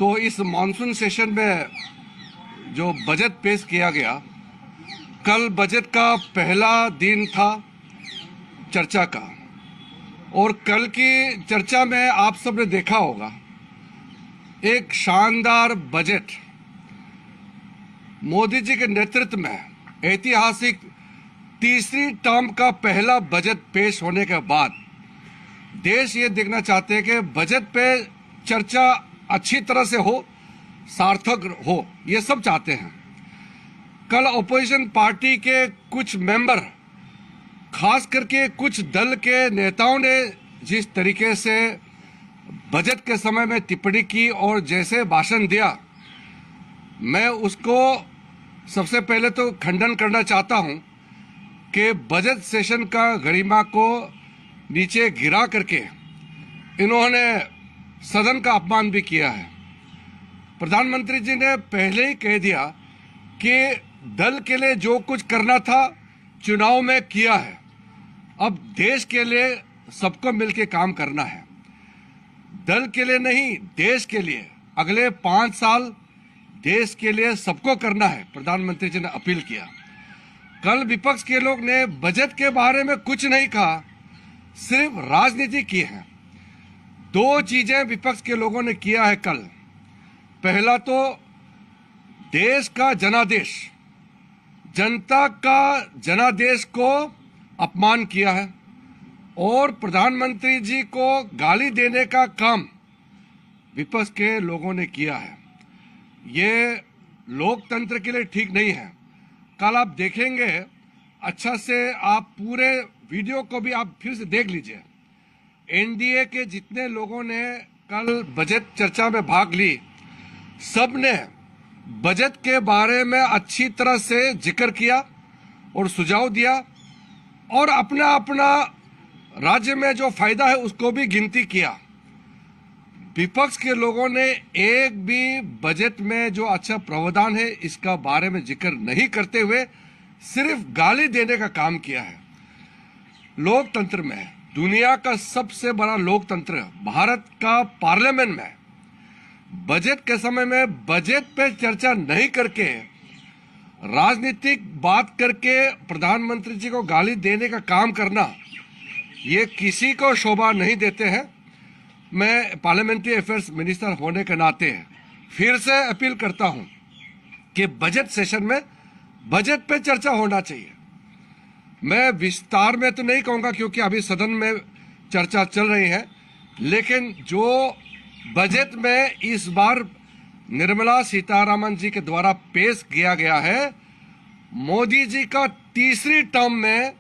तो इस monsoon session में जो बजट पेश किया गया, कल बजट का पहला दिन था चर्चा का, और कल की चर्चा में आप सबने देखा होगा एक शानदार बजट मोदी जी के नेतृत्व में ऐतिहासिक तीसरी टर्म का पहला बजट पेश होने के बाद देश ये देखना चाहते हैं कि बजट पे चर्चा अच्छी तरह से हो, सार्थक हो, ये सब चाहते हैं। कल अपोजिशन पार्टी के कुछ मेंबर, खास करके कुछ दल के नेताओं ने जिस तरीके से बजट के समय में टिप्पणी की और जैसे भाषण दिया, मैं उसको सबसे पहले तो खंडन करना चाहता हूं कि बजट सेशन का गरिमा को नीचे गिरा करके इन्होंने सदन का अपमान भी किया है। प्रधानमंत्री जी ने पहले ही कह दिया कि दल के लिए जो कुछ करना था चुनाव में किया है, अब देश के लिए सबको मिलकर काम करना है। दल के लिए नहीं, देश के लिए अगले 5 साल देश के लिए सबको करना है, प्रधानमंत्री जी ने अपील किया। कल विपक्ष के लोग ने बजट के बारे में कुछ नहीं कहा, सिर्फ राजनीति की है। 2 चीजें विपक्ष के लोगों ने किया है कल। पहला तो देश का जनादेश, जनता का जनादेश को अपमान किया है और प्रधानमंत्री जी को गाली देने का काम विपक्ष के लोगों ने किया है। ये लोकतंत्र के लिए ठीक नहीं है। कल आप देखेंगे अच्छा से, आप पूरे वीडियो को भी आप फिर से देख लीजिए। एनडीए के जितने लोगों ने कल बजट चर्चा में भाग ली, सब ने बजट के बारे में अच्छी तरह से जिक्र किया और सुझाव दिया और अपना अपना राज्य में जो फायदा है उसको भी गिनती किया। विपक्ष के लोगों ने एक भी बजट में जो अच्छा प्रावधान है इसका बारे में जिक्र नहीं करते हुए सिर्फ गाली देने का काम किया है। लोकतंत्र में, दुनिया का सबसे बड़ा लोकतंत्र भारत का पार्लियामेंट में बजट के समय में बजट पे चर्चा नहीं करके राजनीतिक बात करके प्रधानमंत्री जी को गाली देने का काम करना, ये किसी को शोभा नहीं देते हैं। मैं पार्लियामेंट्री अफेयर्स मिनिस्टर होने के नाते फिर से अपील करता हूं कि बजट सेशन में बजट पे चर्चा होना चाहिए। मैं विस्तार में तो नहीं कहूंगा क्योंकि अभी सदन में चर्चा चल रही है, लेकिन जो बजट में इस बार निर्मला सीतारामन जी के द्वारा पेश किया गया है, मोदी जी का तीसरी टर्म में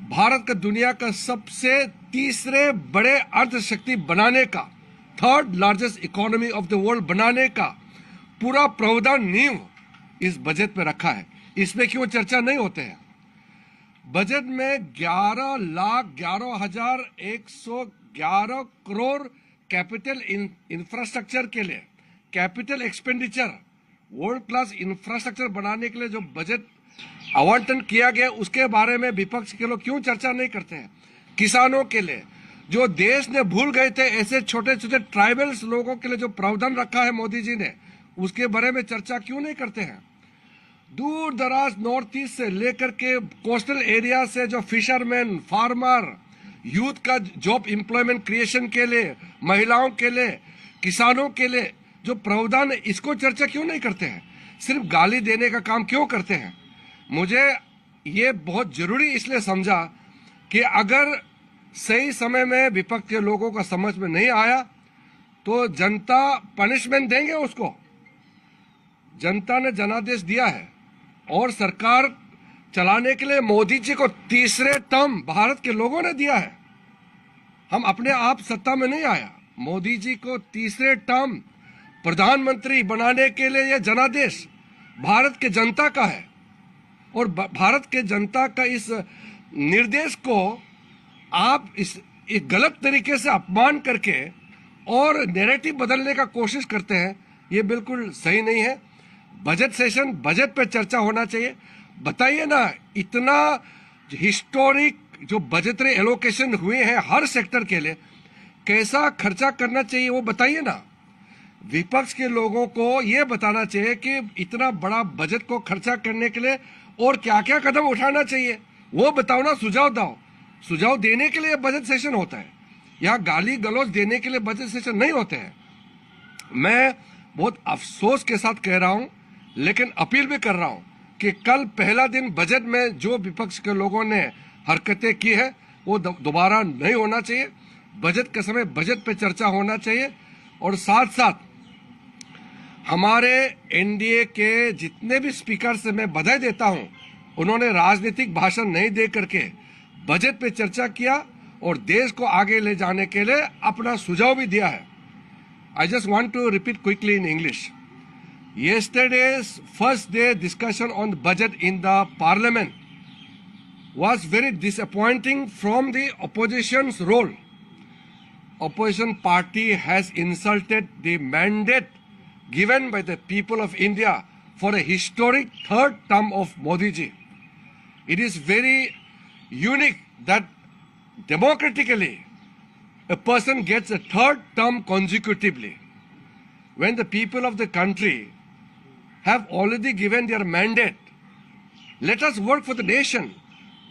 भारत का दुनिया का सबसे तीसरे बड़े अर्थशक्ति बनाने का, 3rd largest economy of the world बनाने का पूरा प्रावधान नींव इस बजट में रखा है। इसमें क्यों चर्चा नहीं होते हैं? बजट में 11,11,111 करोड़ कैपिटल इंफ्रास्ट्रक्चर के लिए, capital expenditure, world class infrastructure बनाने के लिए जो बजट आवंटन किया गया उसके बारे में विपक्ष के लोग क्यों चर्चा नहीं करते हैं? किसानों के लिए जो देश ने भूल गए थे, ऐसे छोटे छोटे ट्राइबल्स लोगों के लिए जो प्रावधान रखा है मोदी जी ने, उसके बारे में चर्चा क्यों नहीं करते हैं? दूर दराज नॉर्थ ईस्ट से लेकर के कोस्टल एरिया से जो फिशरमैन, फार्मर, यूथ का जॉब एम्प्लॉयमेंट क्रिएशन के लिए, महिलाओं के लिए, किसानों के लिए जो प्रावधान है, इसको चर्चा क्यों नहीं करते हैं? सिर्फ गाली देने का काम क्यों करते हैं? मुझे ये बहुत जरूरी इसलिए समझा कि अगर सही समय में विपक्ष के लोगों का समझ में नहीं आया तो जनता पनिशमेंट देंगे उसको। जनता ने जनादेश दिया है और सरकार चलाने के लिए मोदी जी को तीसरे टर्म भारत के लोगों ने दिया है। हम अपने आप सत्ता में नहीं आया, मोदी जी को तीसरे टर्म प्रधानमंत्री बनाने के लिए यह जनादेश भारत के जनता का है और भारत के जनता का इस निर्देश को आप इस गलत तरीके से अपमान करके और नैरेटिव बदलने का कोशिश करते हैं, ये बिल्कुल सही नहीं है। बजट सेशन, बजट पे चर्चा होना चाहिए। बताइए ना, इतना हिस्टोरिक जो बजटरी एलोकेशन हुए हैं हर सेक्टर के लिए, कैसा खर्चा करना चाहिए वो बताइए ना। विपक्ष के लोगों को यह बताना चाहिए कि इतना बड़ा बजट को खर्चा करने के लिए और क्या क्या कदम उठाना चाहिए, वो बताओ ना, सुझाव दो। सुझाव देने के लिए बजट सेशन होता है, यहाँ गाली गलौज देने के लिए बजट सेशन नहीं होते हैं। मैं बहुत अफसोस के साथ कह रहा हूं, लेकिन अपील भी कर रहा हूं कि कल पहला दिन बजट में जो विपक्ष के लोगों ने हरकतें की है वो दोबारा नहीं होना चाहिए। बजट के समय बजट पे चर्चा होना चाहिए। और साथ साथ हमारे एनडीए के जितने भी स्पीकर से मैं बधाई देता हूं, उन्होंने राजनीतिक भाषण नहीं दे करके बजट पे चर्चा किया और देश को आगे ले जाने के लिए अपना सुझाव भी दिया है। I just want to repeat quickly in English. Yesterday's first day discussion on the budget in the parliament was very disappointing from the opposition's role. Opposition party has insulted the mandate given by the people of India for a historic third term of Modi ji. It is very unique that democratically a person gets a third term consecutively. When the people of the country have already given their mandate, let us work for the nation.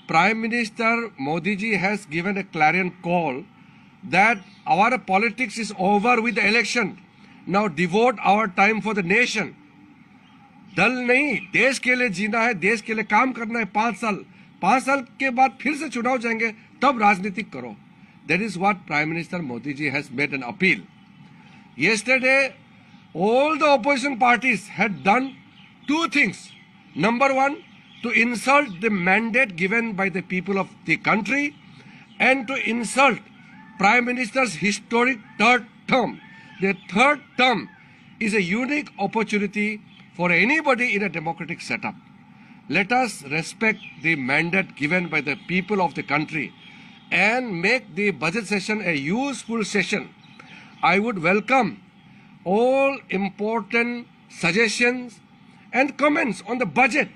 Prime Minister Modi ji has given a clarion call that our politics is over with the election. Now devote our time for the nation. दल नहीं, देश के लिए जीना है, देश के लिए काम करना है। 5 साल के बाद फिर से चुनाव जाएंगे, तब राजनीतिक करो। That is what Prime Minister Modi ji has made an appeal. Yesterday, all the opposition parties had done two things. Number one, to insult the mandate given by the people of the country and to insult Prime Minister's historic third term. The third term is a unique opportunity for anybody in a democratic setup. Let us respect the mandate given by the people of the country and make the budget session a useful session. I would welcome all important suggestions and comments on the budget.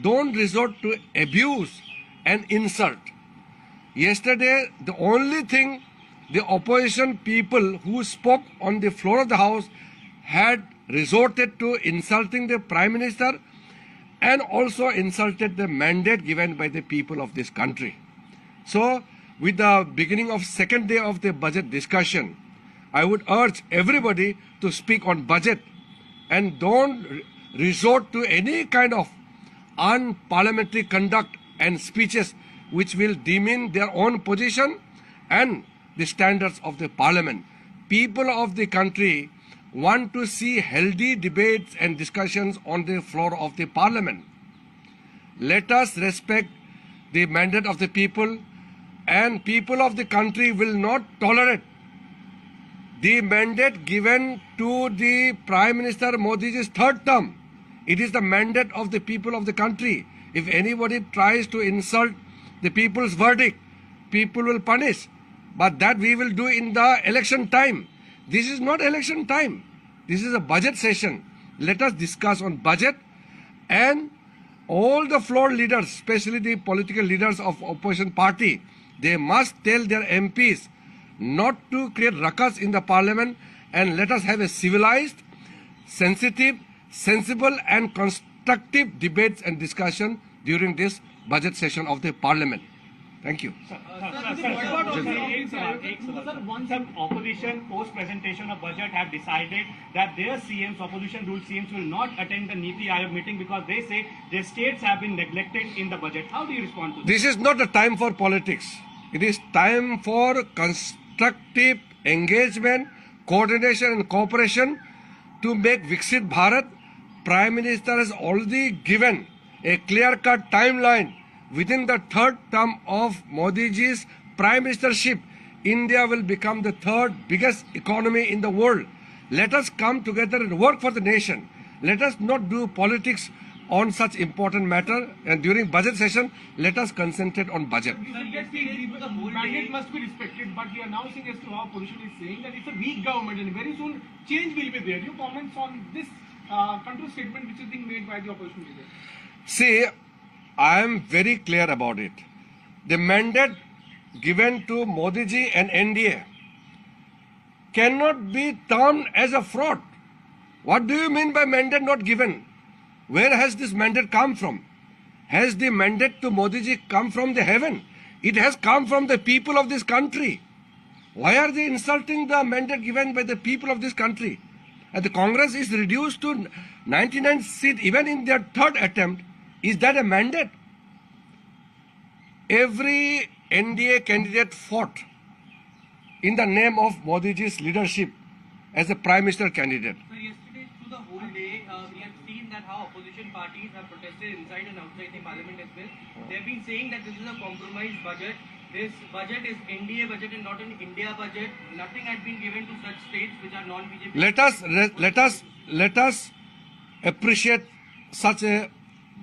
Don't resort to abuse and insult. Yesterday, the only thing the opposition people who spoke on the floor of the House had resorted to insulting the Prime Minister and also insulted the mandate given by the people of this country. So, with the beginning of second day of the budget discussion, I would urge everybody to speak on budget and don't resort to any kind of unparliamentary conduct and speeches which will demean their own position and the standards of the parliament. People of the country want to see healthy debates and discussions on the floor of the parliament. Let us respect the mandate of the people, and people of the country will not tolerate the mandate given to the Prime Minister Modi's third term. It is the mandate of the people of the country. If anybody tries to insult the people's verdict, people will punish. But that we will do in the election time. This is not election time. This is a budget session. Let us discuss on budget, and all the floor leaders, especially the political leaders of opposition party, they must tell their MPs not to create ruckus in the parliament, and let us have a civilized, sensitive, sensible and constructive debates and discussion during this budget session of the parliament. Thank you. Once an opposition post presentation of budget have decided that their CMs, opposition rule CMs, will not attend the Niti Aayog meeting because they say their states have been neglected in the budget. How do you respond to this? This is not a time for politics. It is time for constructive engagement, coordination and cooperation to make Viksit Bharat. Prime Minister has already given a clear-cut timeline. Within the third term of Modi ji's prime ministership, India will become the third biggest economy in the world. Let us come together and work for the nation. Let us not do politics on such important matter, and during budget session, let us concentrate on budget. The mandate must be respected, but we are now seeing as to how opposition is saying that it's a weak government and very soon change will be there. Your comments on this control statement which is being made by the opposition leader? See, I am very clear about it. The mandate given to Modi ji and NDA cannot be termed as a fraud. What do you mean by mandate not given? Where has this mandate come from? Has the mandate to Modi ji come from the heaven? It has come from the people of this country. Why are they insulting the mandate given by the people of this country? And the Congress is reduced to 99 seats even in their third attempt. Is that a mandate? Every NDA candidate fought in the name of Modi ji's leadership as a Prime Minister candidate. So yesterday, through the whole day, we have seen that how opposition parties have protested inside and outside the parliament as well. They have been saying that this is a compromise budget. This budget is NDA budget and not an India budget. Nothing had been given to such states which are non-BJP. Let us appreciate such a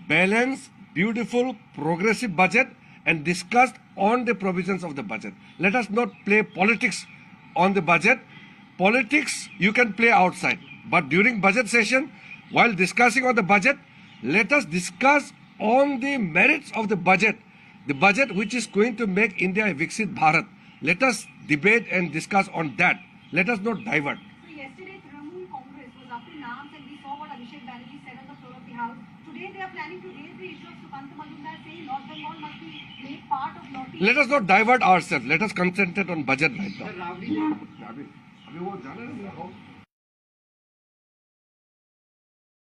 balanced, beautiful, progressive budget and discuss on the provisions of the budget. Let us not play politics on the budget. Politics you can play outside, but during budget session, while discussing on the budget, let us discuss on the merits of the budget which is going to make India a Viksit Bharat. Let us debate and discuss on that. Let us not divert. So yesterday, Trinamool Congress was up in arms, and we saw what Abhishek Banerjee said on the floor of the House. Today, they are planning to raise the issue of Sukant Majumdar, saying North Bengal must be made part of Northeast. Let us not divert ourselves. Let us concentrate on budget right now.